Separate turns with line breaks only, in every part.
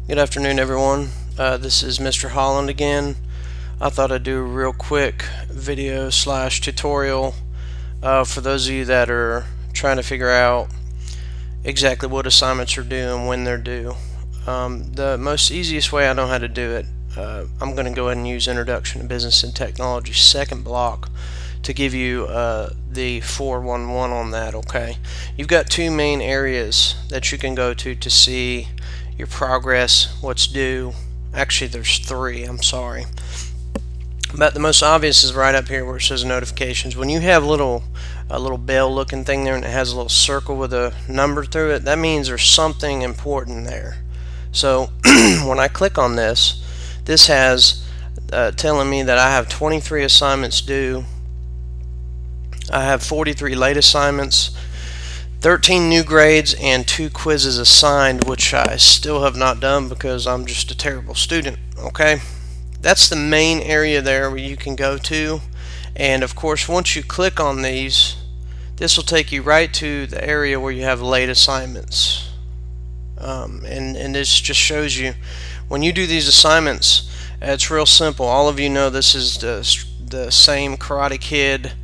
Good afternoon, everyone. This is Mr. Holland again. I thought I'd do a real quick video slash tutorial for those of you that are trying to figure out exactly what assignments are due and when they're due. The most easiest way I know how to do it, I'm going to go ahead and use Introduction to Business and Technology second block to give you the 411 on that. Okay, you've got two main areas that you can go to see your progress, what's due. Actually, there's three, I'm sorry, but the most obvious is right up here where it says notifications. When you have a little bell looking thing there and it has a little circle with a number through it, that means there's something important there. So when I click on this, this has telling me that I have 23 assignments due. I have 43 late assignments, 13 new grades, and 2 quizzes assigned, which I still have not done because I'm just a terrible student. Okay, that's the main area there where you can go to, and of course once you click on these, this will take you right to the area where you have late assignments, and this just shows you when you do these assignments, it's real simple. All of you know this is the same Karate Kid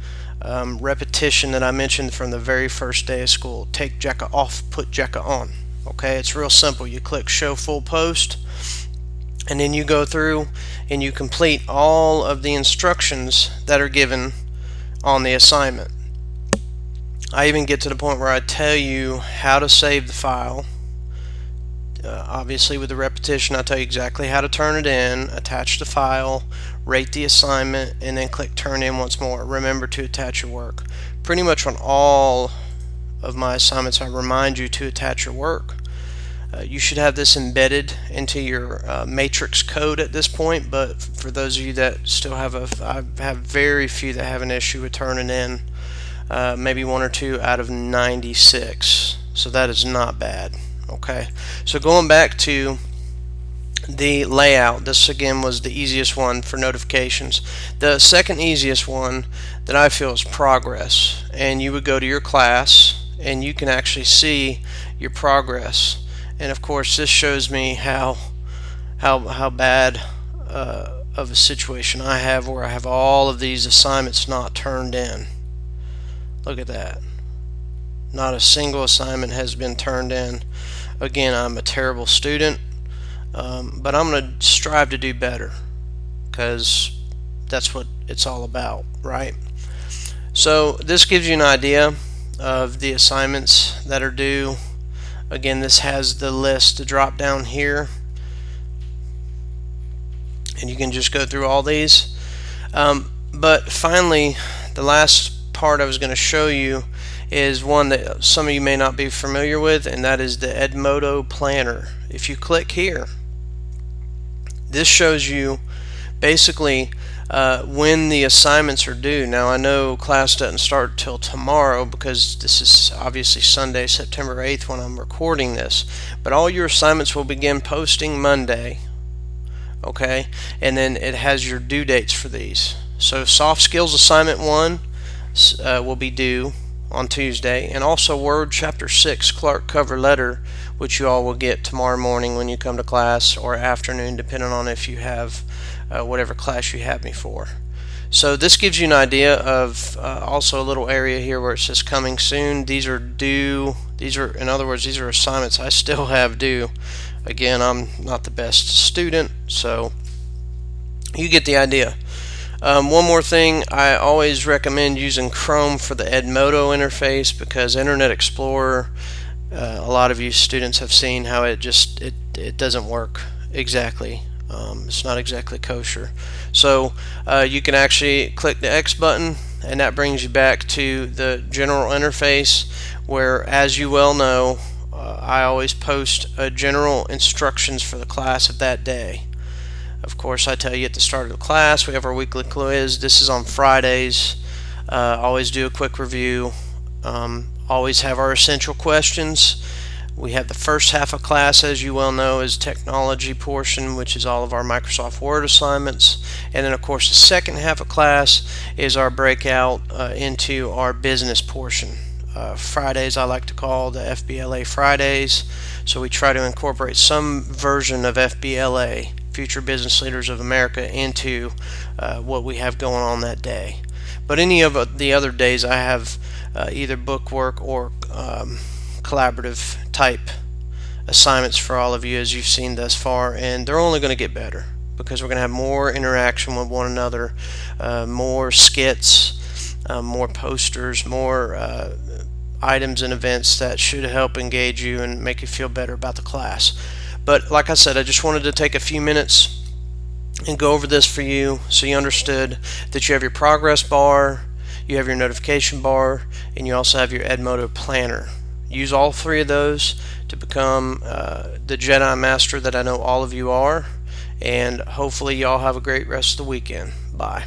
repetition that I mentioned from the very first day of school. Take jacket off, put jacket on. Okay, it's real simple. You click show full post, and then you go through and you complete all of the instructions that are given on the assignment. I even get to the point where I tell you how to save the file. Obviously with the repetition, I tell you exactly how to turn it in, attach the file, rate the assignment, and then click turn in once more. Remember to attach your work. Pretty much on all of my assignments I remind you to attach your work. You should have this embedded into your matrix code at this point, but for those of you that still have I have very few that have an issue with turning in, maybe 1 or 2 out of 96, so that is not bad. Okay, so going back to the layout, this again was the easiest one for notifications. The second easiest one that I feel is progress, and you would go to your class and you can actually see your progress, and of course this shows me how bad of a situation I have where I have all of these assignments not turned in. Look at that. Not a single assignment has been turned in. Again, I'm a terrible student, but I'm going to strive to do better because that's what it's all about, right? So this gives you an idea of the assignments that are due. Again, this has the list to drop down here, and you can just go through all these. But finally, the last part I was going to show you is one that some of you may not be familiar with, and that is the Edmodo planner. If you click here, this shows you basically when the assignments are due. Now I know class doesn't start till tomorrow because this is obviously Sunday, September 8th when I'm recording this, but all your assignments will begin posting Monday. Okay, and then it has your due dates for these. So soft skills assignment 1 will be due on Tuesday, and also Word Chapter 6 Clark cover letter, which you all will get tomorrow morning when you come to class, or afternoon depending on if you have whatever class you have me for. So this gives you an idea of also a little area here where it says coming soon. These are due. These are, in other words, these are assignments I still have due. Again, I'm not the best student, so you get the idea. One more thing, I always recommend using Chrome for the Edmodo interface because Internet Explorer, a lot of you students have seen how it doesn't work exactly. It's not exactly kosher. So you can actually click the X button, and that brings you back to the general interface where, as you well know, I always post general instructions for the class of that day. Of course, I tell you at the start of the class we have our weekly quiz. This is on Fridays. Always do a quick review. Always have our essential questions. We have the first half of class, as you well know, is technology portion, which is all of our Microsoft Word assignments. And then of course the second half of class is our breakout into our business portion Fridays I like to call the FBLA Fridays. So we try to incorporate some version of FBLA, Future Business Leaders of America, into what we have going on that day. But any of the other days I have either book work or collaborative type assignments for all of you, as you've seen thus far, and they're only going to get better because we're going to have more interaction with one another, more skits, more posters, more items and events that should help engage you and make you feel better about the class. But like I said, I just wanted to take a few minutes and go over this for you so you understood that you have your progress bar, you have your notification bar, and you also have your Edmodo planner. Use all three of those to become the Jedi Master that I know all of you are, and hopefully y'all have a great rest of the weekend. Bye.